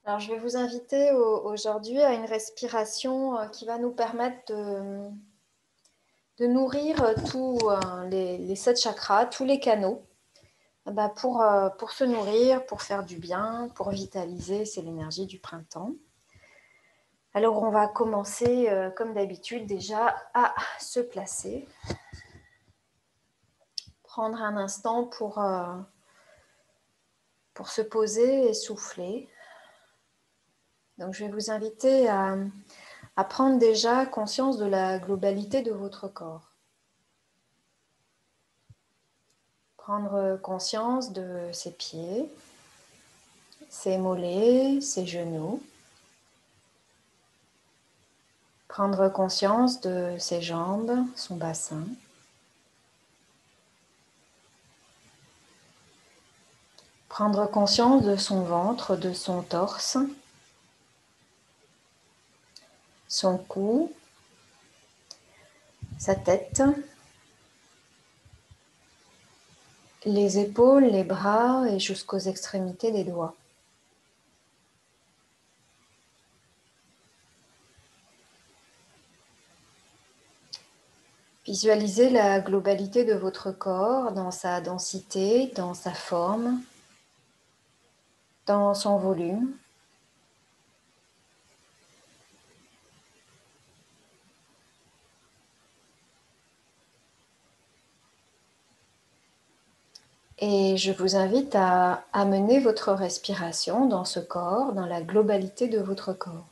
Alors, je vais vous inviter aujourd'hui à une respiration qui va nous permettre de nourrir tous les 7 chakras, tous les canaux, pour se nourrir, pour faire du bien, pour vitaliser. C'est l'énergie du printemps. Alors, on va commencer, comme d'habitude, déjà à se placer. Prendre un instant pour se poser et souffler. Donc, je vais vous inviter à prendre déjà conscience de la globalité de votre corps. Prendre conscience de ses pieds, ses mollets, ses genoux. Prendre conscience de ses jambes, son bassin. Prendre conscience de son ventre, de son torse, son cou, sa tête, les épaules, les bras et jusqu'aux extrémités des doigts. Visualisez la globalité de votre corps dans sa densité, dans sa forme, dans son volume. Et je vous invite à amener votre respiration dans ce corps, dans la globalité de votre corps.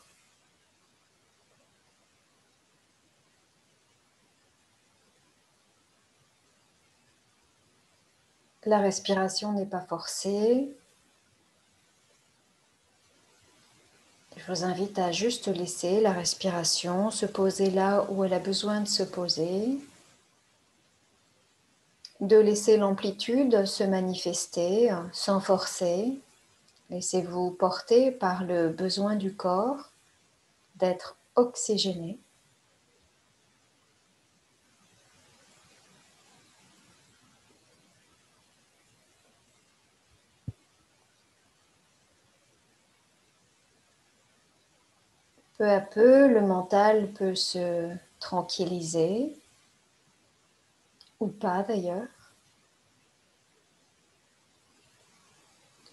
La respiration n'est pas forcée. Je vous invite à juste laisser la respiration se poser là où elle a besoin de se poser, de laisser l'amplitude se manifester sans forcer. Laissez-vous porter par le besoin du corps d'être oxygéné. Peu à peu, le mental peut se tranquilliser, ou pas d'ailleurs.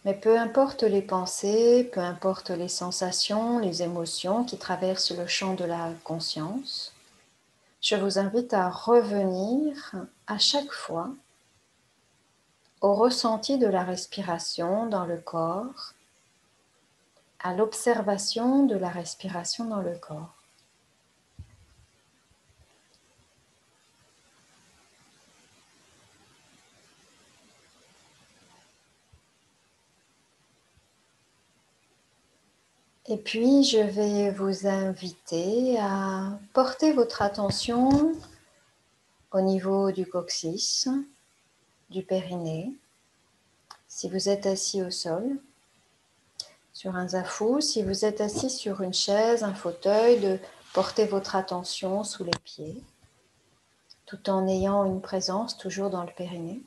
Mais peu importe les pensées, peu importe les sensations, les émotions qui traversent le champ de la conscience, je vous invite à revenir à chaque fois au ressenti de la respiration dans le corps, à l'observation de la respiration dans le corps. Et puis, je vais vous inviter à porter votre attention au niveau du coccyx, du périnée. Si vous êtes assis au sol, sur un zafou, si vous êtes assis sur une chaise, un fauteuil, de porter votre attention sous les pieds, tout en ayant une présence toujours dans le périnée.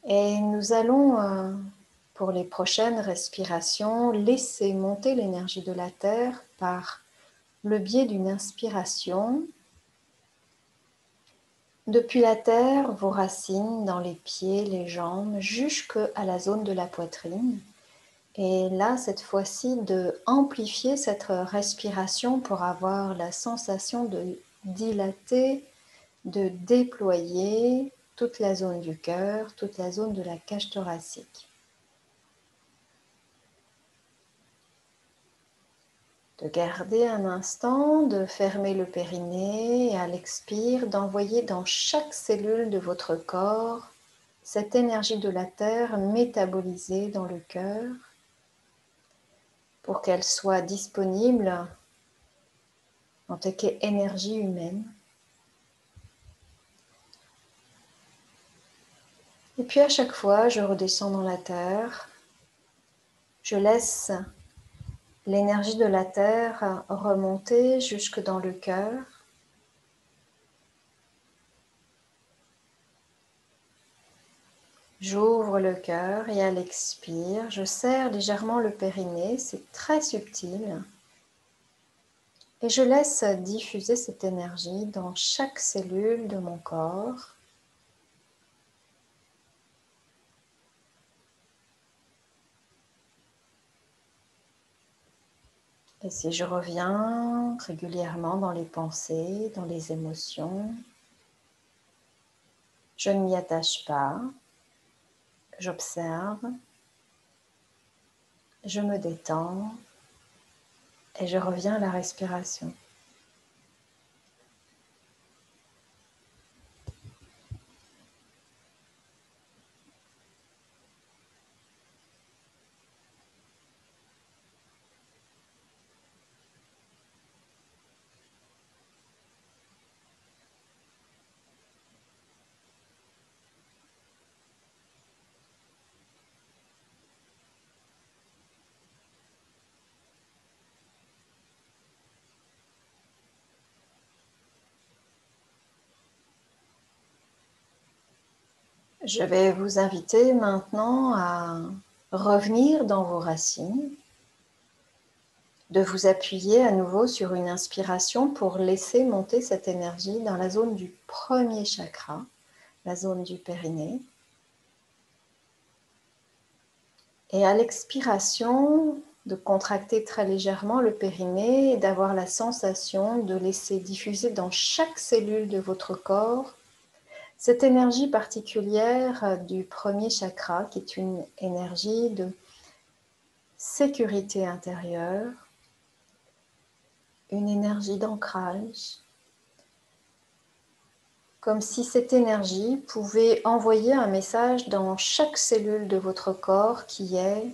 Et nous allons, pour les prochaines respirations, laisser monter l'énergie de la Terre par le biais d'une inspiration. Depuis la terre, vos racines dans les pieds, les jambes, jusqu'à la zone de la poitrine. Et là, cette fois-ci, de amplifier cette respiration pour avoir la sensation de dilater, de déployer toute la zone du cœur, toute la zone de la cage thoracique. De garder un instant, de fermer le périnée et à l'expire, d'envoyer dans chaque cellule de votre corps cette énergie de la terre métabolisée dans le cœur pour qu'elle soit disponible en tant qu'énergie humaine. Et puis à chaque fois, je redescends dans la terre, je laisse l'énergie de la terre remonter jusque dans le cœur. J'ouvre le cœur et à l'expire, je serre légèrement le périnée, c'est très subtil. Et je laisse diffuser cette énergie dans chaque cellule de mon corps. Et si je reviens régulièrement dans les pensées, dans les émotions, je ne m'y attache pas, j'observe, je me détends et je reviens à la respiration. Je vais vous inviter maintenant à revenir dans vos racines, de vous appuyer à nouveau sur une inspiration pour laisser monter cette énergie dans la zone du premier chakra, la zone du périnée. Et à l'expiration, de contracter très légèrement le périnée et d'avoir la sensation de laisser diffuser dans chaque cellule de votre corps cette énergie particulière du premier chakra qui est une énergie de sécurité intérieure, une énergie d'ancrage, comme si cette énergie pouvait envoyer un message dans chaque cellule de votre corps qui est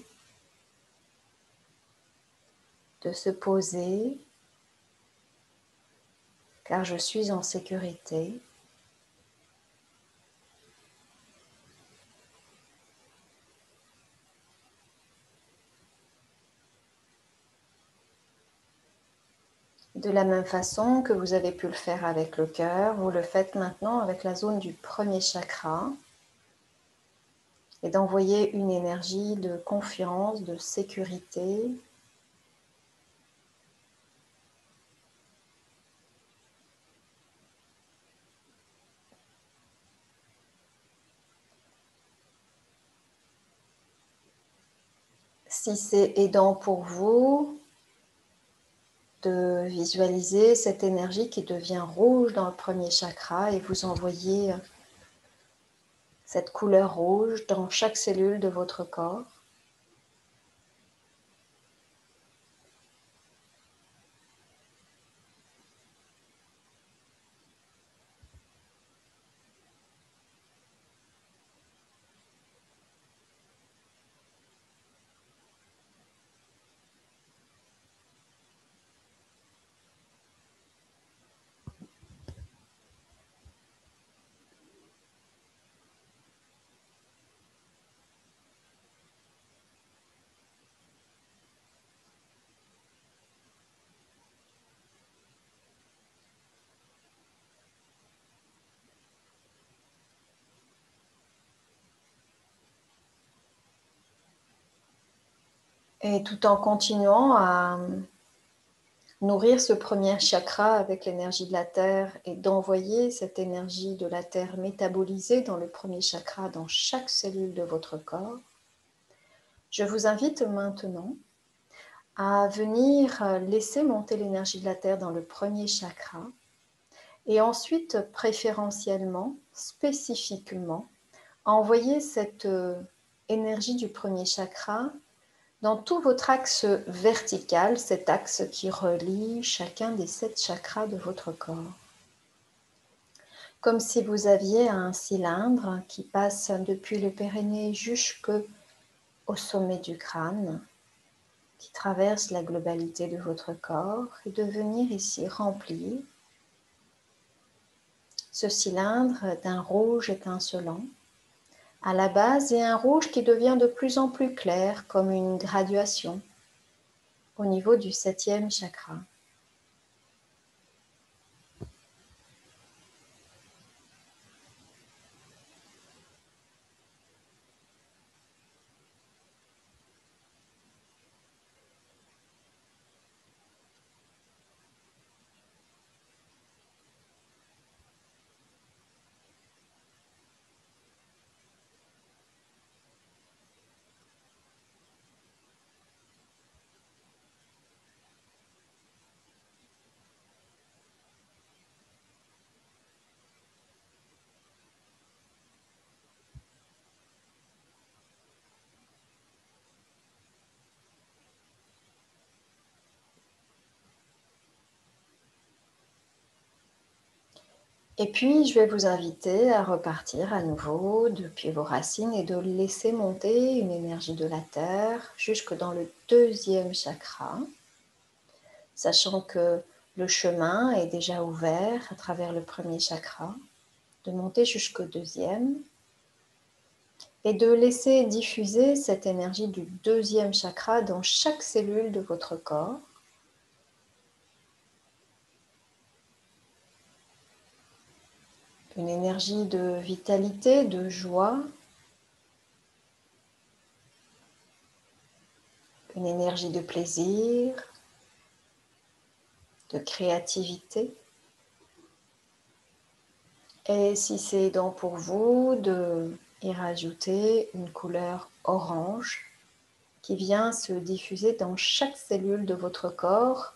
de se poser, car je suis en sécurité. De la même façon que vous avez pu le faire avec le cœur, vous le faites maintenant avec la zone du premier chakra et d'envoyer une énergie de confiance, de sécurité. Si c'est aidant pour vous de visualiser cette énergie qui devient rouge dans le premier chakra et vous envoyer cette couleur rouge dans chaque cellule de votre corps. Et tout en continuant à nourrir ce premier chakra avec l'énergie de la terre et d'envoyer cette énergie de la terre métabolisée dans le premier chakra dans chaque cellule de votre corps, je vous invite maintenant à venir laisser monter l'énergie de la terre dans le premier chakra et ensuite préférentiellement, spécifiquement, envoyer cette énergie du premier chakra dans tout votre axe vertical, cet axe qui relie chacun des 7 chakras de votre corps. Comme si vous aviez un cylindre qui passe depuis le périnée jusqu'au sommet du crâne, qui traverse la globalité de votre corps et de venir ici remplir ce cylindre d'un rouge étincelant à la base et un rouge qui devient de plus en plus clair comme une graduation au niveau du 7e chakra. Et puis, je vais vous inviter à repartir à nouveau depuis vos racines et de laisser monter une énergie de la Terre jusque dans le deuxième chakra, sachant que le chemin est déjà ouvert à travers le premier chakra, de monter jusqu'au deuxième et de laisser diffuser cette énergie du deuxième chakra dans chaque cellule de votre corps. Une énergie de vitalité, de joie, une énergie de plaisir, de créativité. Et si c'est donc pour vous de y rajouter une couleur orange qui vient se diffuser dans chaque cellule de votre corps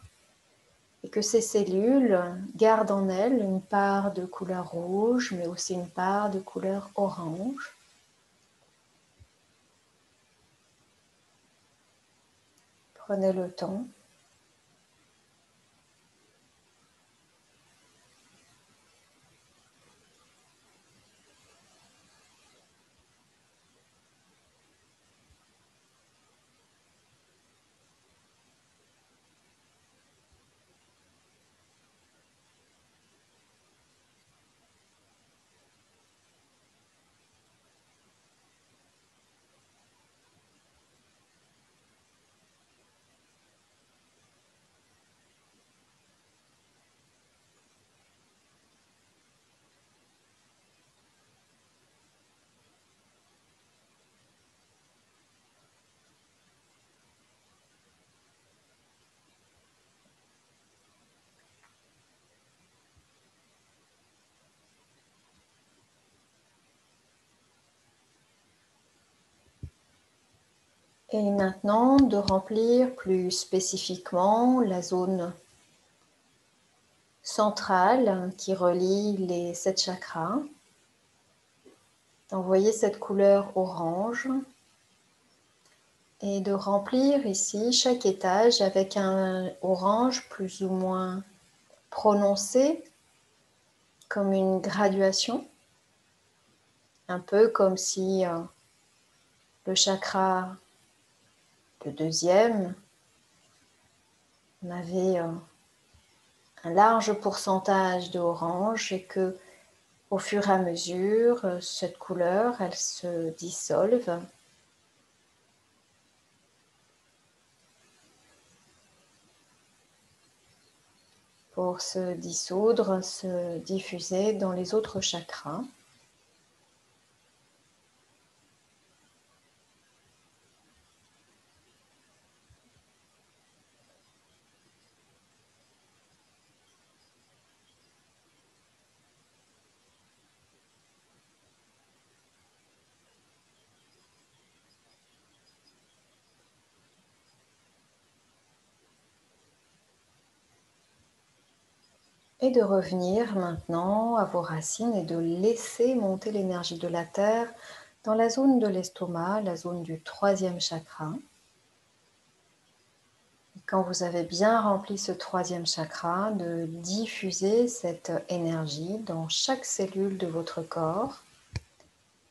et que ces cellules gardent en elles une part de couleur rouge mais aussi une part de couleur orange. Prenez le temps. Et maintenant, de remplir plus spécifiquement la zone centrale qui relie les 7 chakras. D'envoyer cette couleur orange et de remplir ici chaque étage avec un orange plus ou moins prononcé, comme une graduation, un peu comme si le chakra, le deuxième, on avait un large pourcentage de orange et que au fur et à mesure, cette couleur, elle se dissolve pour se dissoudre, se diffuser dans les autres chakras. Et de revenir maintenant à vos racines et de laisser monter l'énergie de la Terre dans la zone de l'estomac, la zone du troisième chakra. Et quand vous avez bien rempli ce troisième chakra, de diffuser cette énergie dans chaque cellule de votre corps.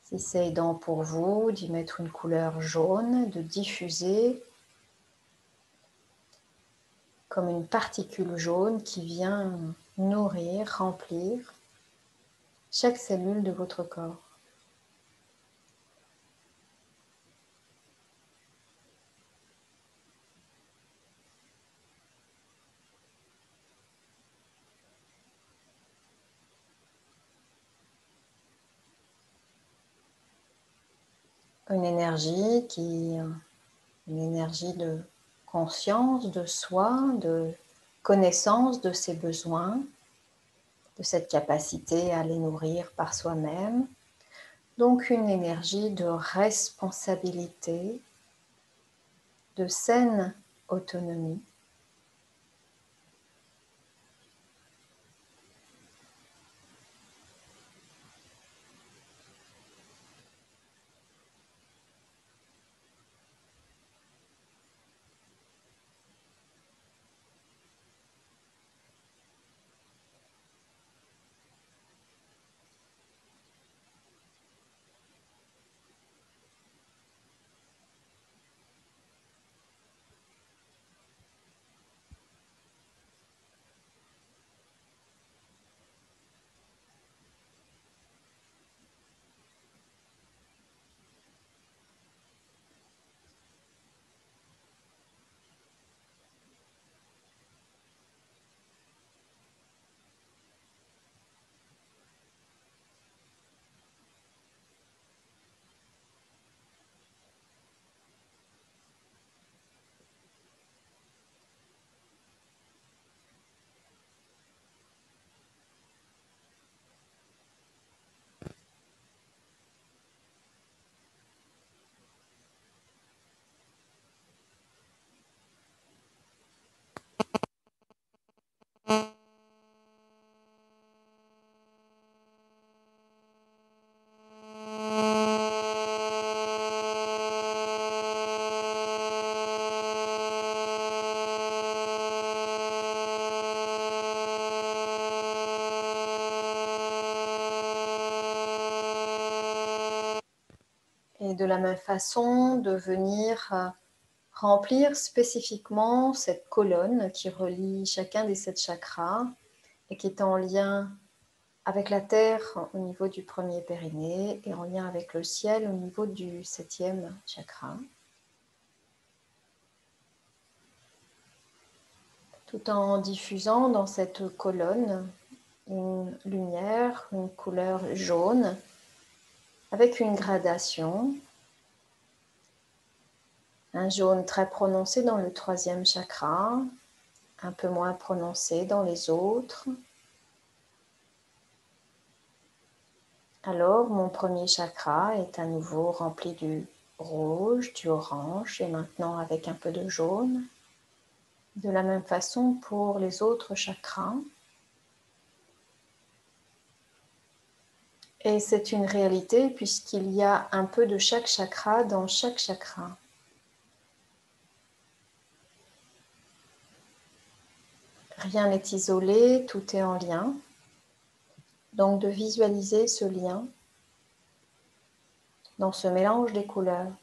Si c'est aidant pour vous d'y mettre une couleur jaune, de diffuser comme une particule jaune qui vient nourrir, remplir chaque cellule de votre corps. Une énergie une énergie de conscience de soi, de connaissance de ses besoins, de cette capacité à les nourrir par soi-même. Donc une énergie de responsabilité, de saine autonomie. Et de la même façon, de venir remplir spécifiquement cette colonne qui relie chacun des 7 chakras et qui est en lien avec la terre au niveau du premier périnée et en lien avec le ciel au niveau du 7e chakra. Tout en diffusant dans cette colonne une lumière, une couleur jaune avec une gradation. Un jaune très prononcé dans le 3e chakra, un peu moins prononcé dans les autres. Alors, mon premier chakra est à nouveau rempli du rouge, du orange et maintenant avec un peu de jaune. De la même façon pour les autres chakras. Et c'est une réalité puisqu'il y a un peu de chaque chakra dans chaque chakra. Rien n'est isolé, tout est en lien. Donc de visualiser ce lien dans ce mélange des couleurs.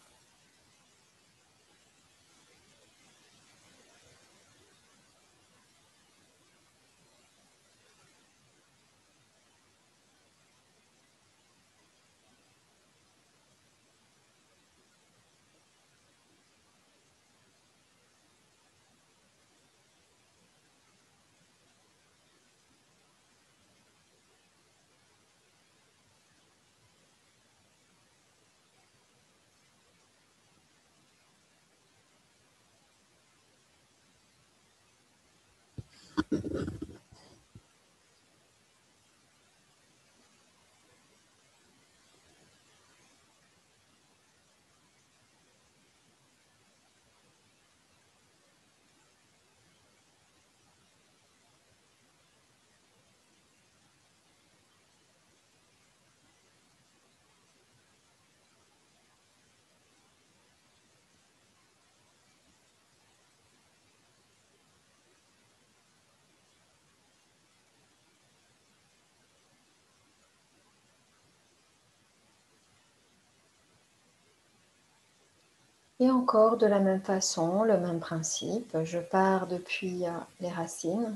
Et encore de la même façon, le même principe, je pars depuis les racines.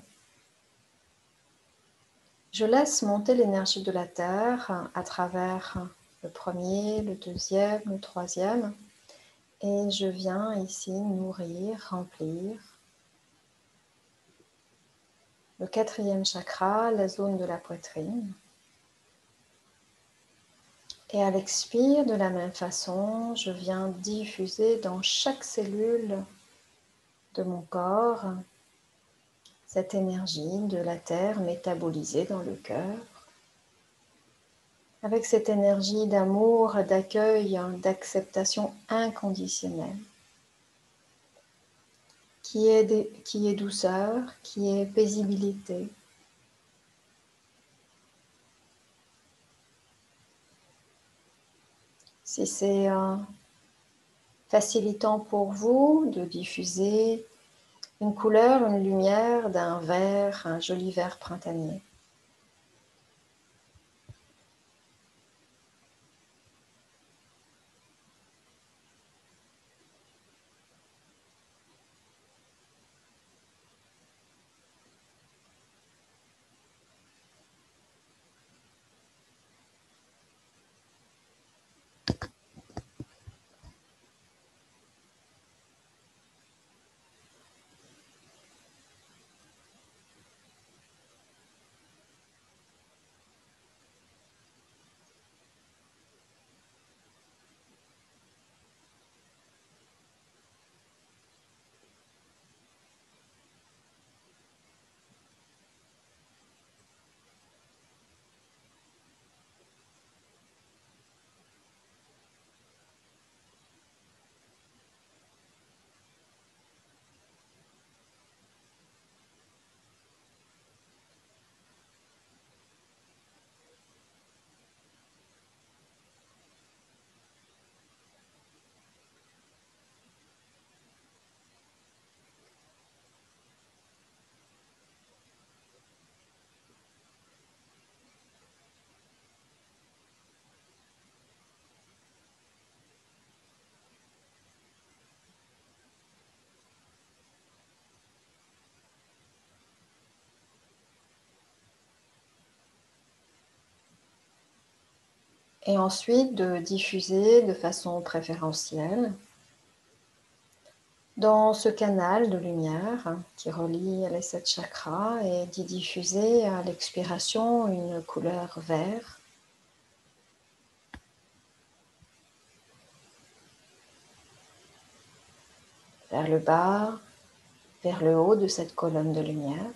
Je laisse monter l'énergie de la Terre à travers le premier, le deuxième, le troisième, et je viens ici nourrir, remplir le 4e chakra, la zone de la poitrine. Et à l'expire, de la même façon, je viens diffuser dans chaque cellule de mon corps cette énergie de la terre métabolisée dans le cœur. Avec cette énergie d'amour, d'accueil, d'acceptation inconditionnelle, qui est douceur, qui est paisibilité. Si c'est facilitant pour vous de diffuser une couleur, une lumière d'un vert, un joli vert printanier. Et ensuite de diffuser de façon préférentielle dans ce canal de lumière qui relie les 7 chakras et d'y diffuser à l'expiration une couleur vert. Vers le bas, vers le haut de cette colonne de lumière.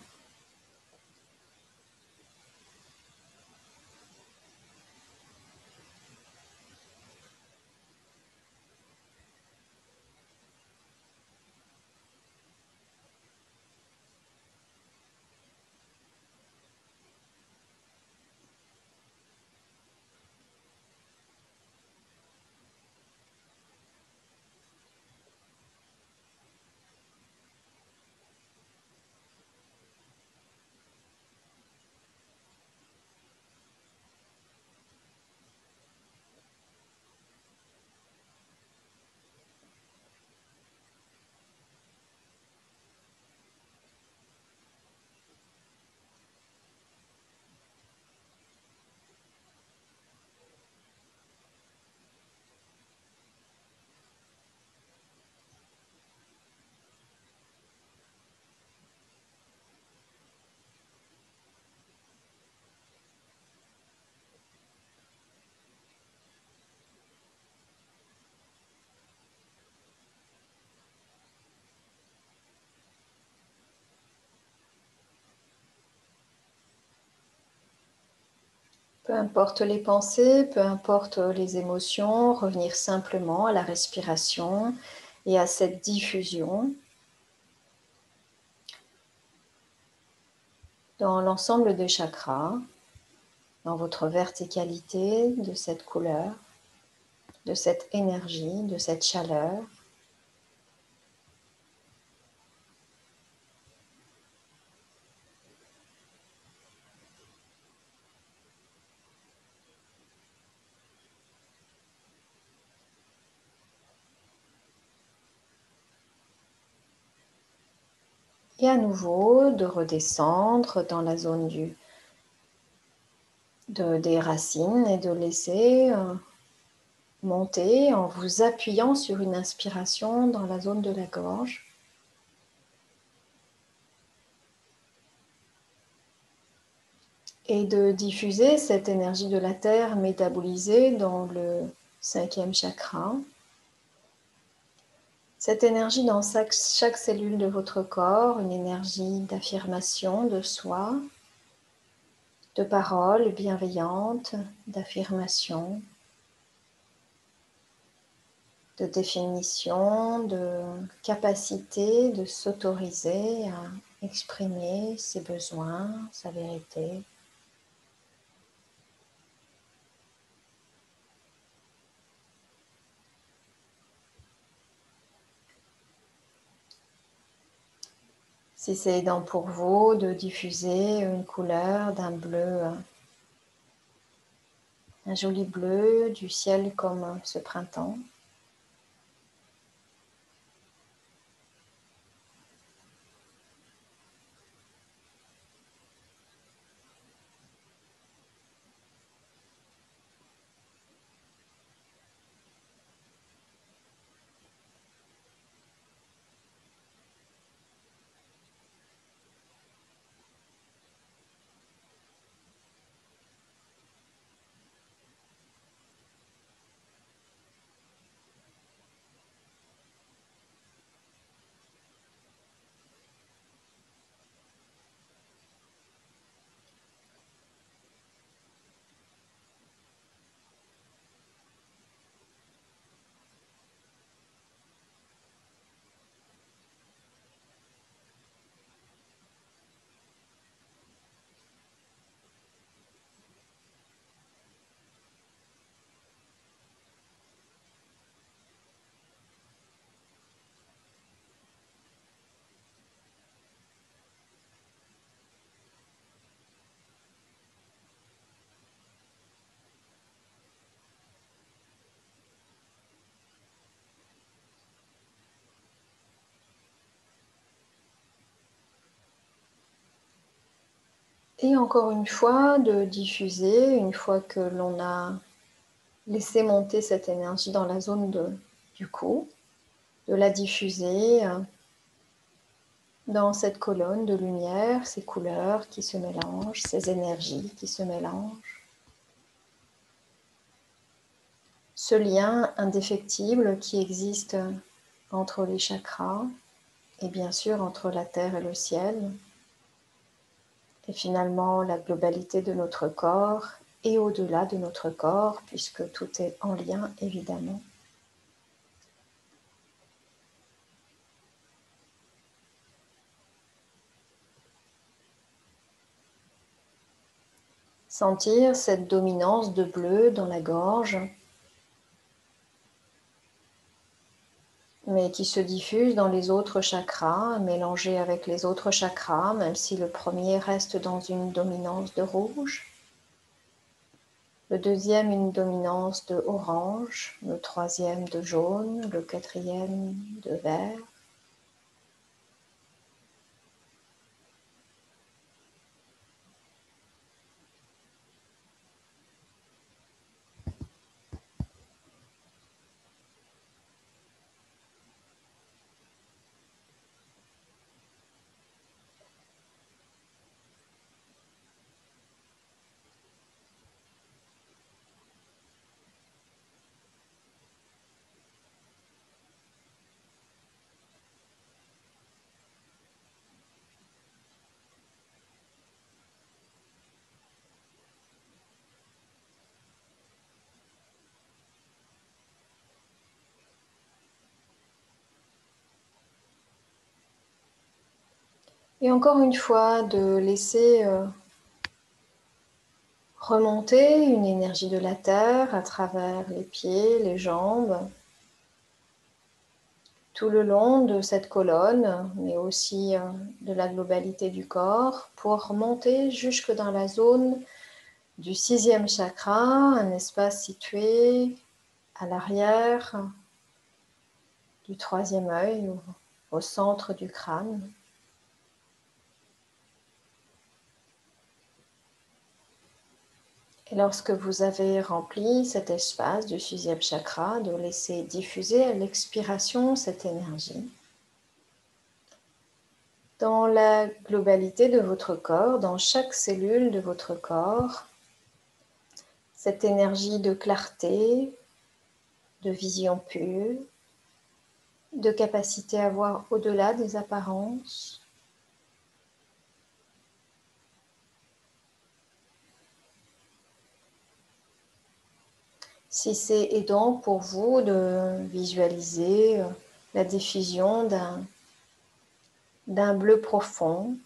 Peu importe les pensées, peu importe les émotions, revenir simplement à la respiration et à cette diffusion dans l'ensemble des chakras, dans votre verticalité de cette couleur, de cette énergie, de cette chaleur. Et à nouveau de redescendre dans la zone des racines et de laisser monter en vous appuyant sur une inspiration dans la zone de la gorge. Et de diffuser cette énergie de la terre métabolisée dans le 5e chakra. Cette énergie dans chaque cellule de votre corps, une énergie d'affirmation de soi, de paroles bienveillantes, d'affirmation, de définition, de capacité de s'autoriser à exprimer ses besoins, sa vérité. Si c'est aidant pour vous de diffuser une couleur d'un bleu, un joli bleu du ciel comme ce printemps. Et encore une fois, de diffuser, une fois que l'on a laisser monter cette énergie dans la zone du cou, de la diffuser dans cette colonne de lumière, ces couleurs qui se mélangent, ces énergies qui se mélangent. Ce lien indéfectible qui existe entre les chakras et bien sûr entre la terre et le ciel, et finalement la globalité de notre corps et au-delà de notre corps, puisque tout est en lien évidemment. Sentir cette dominance de bleu dans la gorge, mais qui se diffuse dans les autres chakras, mélangé avec les autres chakras, même si le premier reste dans une dominance de rouge. Le deuxième, une dominance de orange, le troisième de jaune, le quatrième de vert. Et encore une fois, de laisser remonter une énergie de la terre à travers les pieds, les jambes, tout le long de cette colonne, mais aussi de la globalité du corps, pour remonter jusque dans la zone du sixième chakra, un espace situé à l'arrière du troisième œil, au centre du crâne. Et lorsque vous avez rempli cet espace du sixième chakra, de laisser diffuser à l'expiration cette énergie dans la globalité de votre corps, dans chaque cellule de votre corps, cette énergie de clarté, de vision pure, de capacité à voir au-delà des apparences. Si c'est aidant pour vous de visualiser la diffusion d'un bleu profond,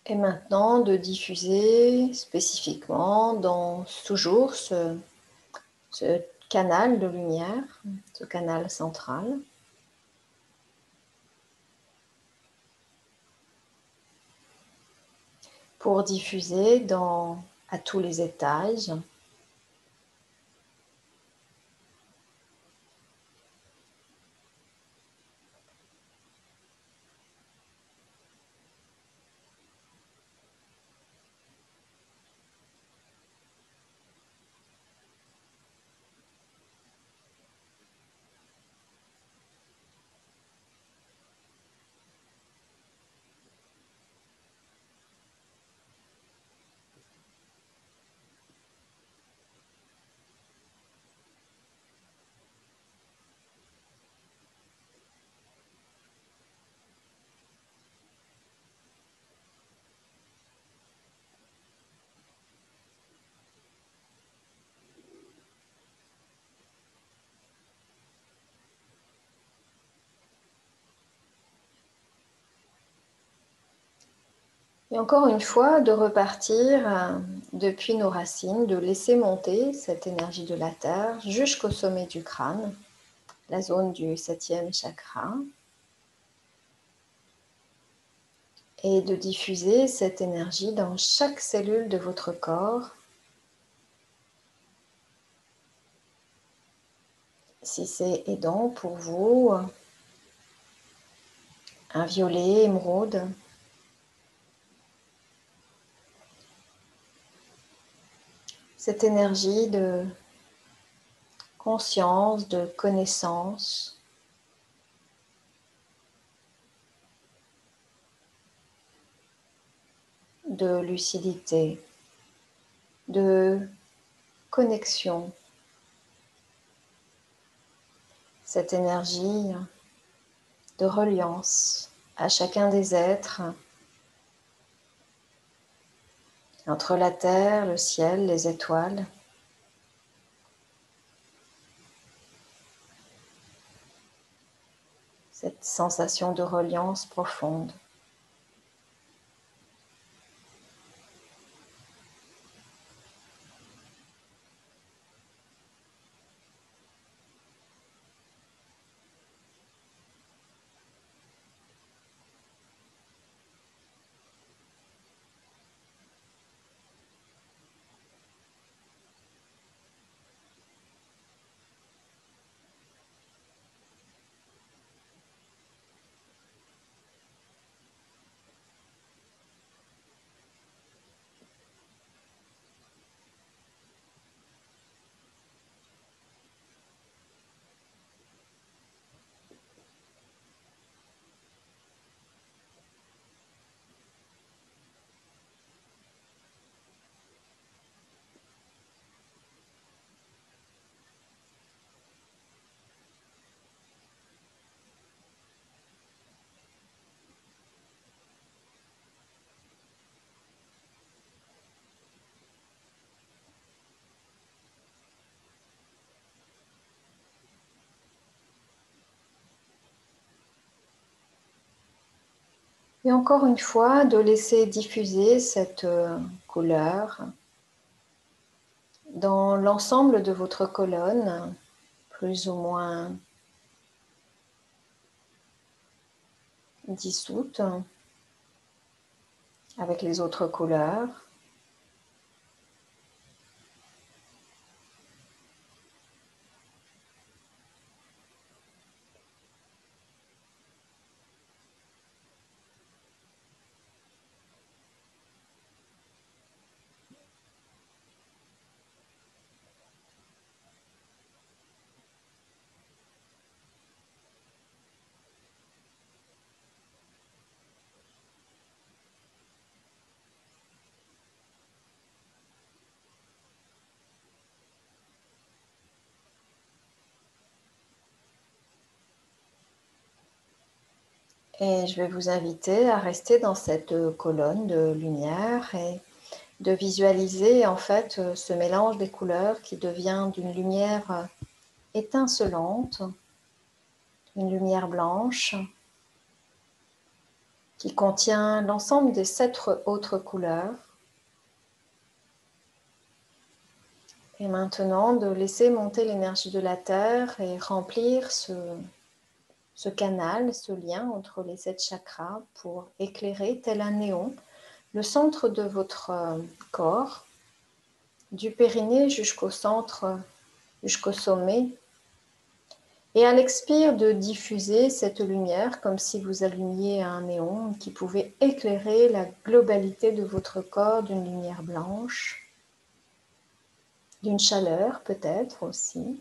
et maintenant de diffuser spécifiquement dans toujours ce canal de lumière, ce canal central. Pour diffuser à tous les étages. Et encore une fois, de repartir depuis nos racines, de laisser monter cette énergie de la Terre jusqu'au sommet du crâne, la zone du 7e chakra, et de diffuser cette énergie dans chaque cellule de votre corps. Si c'est aidant pour vous, un violet, émeraude. Cette énergie de conscience, de connaissance, de lucidité, de connexion. Cette énergie de reliance à chacun des êtres, entre la terre, le ciel, les étoiles. Cette sensation de reliance profonde. Et encore une fois, de laisser diffuser cette couleur dans l'ensemble de votre colonne, plus ou moins dissoute avec les autres couleurs. Et je vais vous inviter à rester dans cette colonne de lumière et de visualiser en fait ce mélange des couleurs qui devient d'une lumière étincelante, une lumière blanche qui contient l'ensemble des 7 autres couleurs. Et maintenant, de laisser monter l'énergie de la Terre et remplir ce canal, ce lien entre les 7 chakras pour éclairer tel un néon le centre de votre corps, du périnée jusqu'au centre, jusqu'au sommet. Et à l'expire, de diffuser cette lumière comme si vous allumiez un néon qui pouvait éclairer la globalité de votre corps d'une lumière blanche, d'une chaleur peut-être aussi.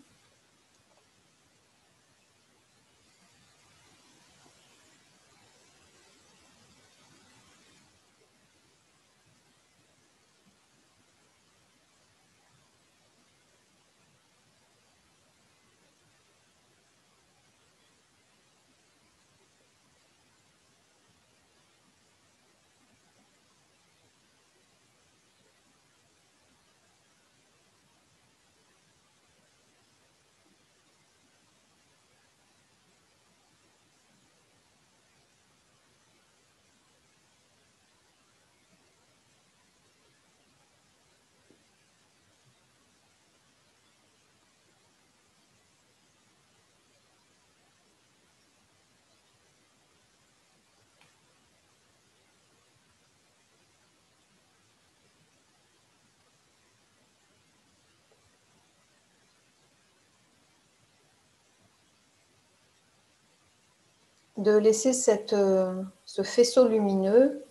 de laisser ce faisceau lumineux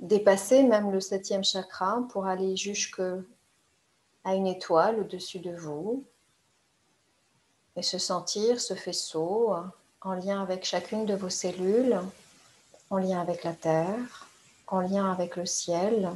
dépasser même le 7e chakra pour aller jusqu'à une étoile au-dessus de vous et se sentir ce faisceau en lien avec chacune de vos cellules, en lien avec la terre, en lien avec le ciel.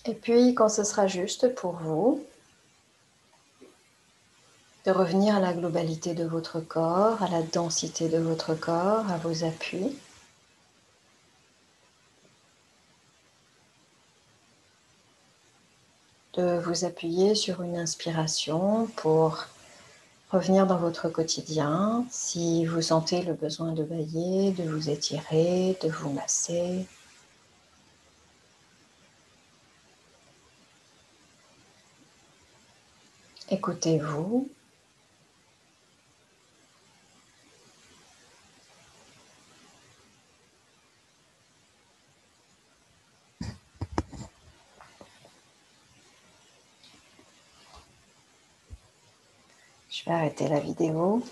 Et puis, quand ce sera juste pour vous, de revenir à la globalité de votre corps, à la densité de votre corps, à vos appuis. De vous appuyer sur une inspiration pour revenir dans votre quotidien. Si vous sentez le besoin de bailler, de vous étirer, de vous masser. Écoutez-vous. Je vais arrêter la vidéo.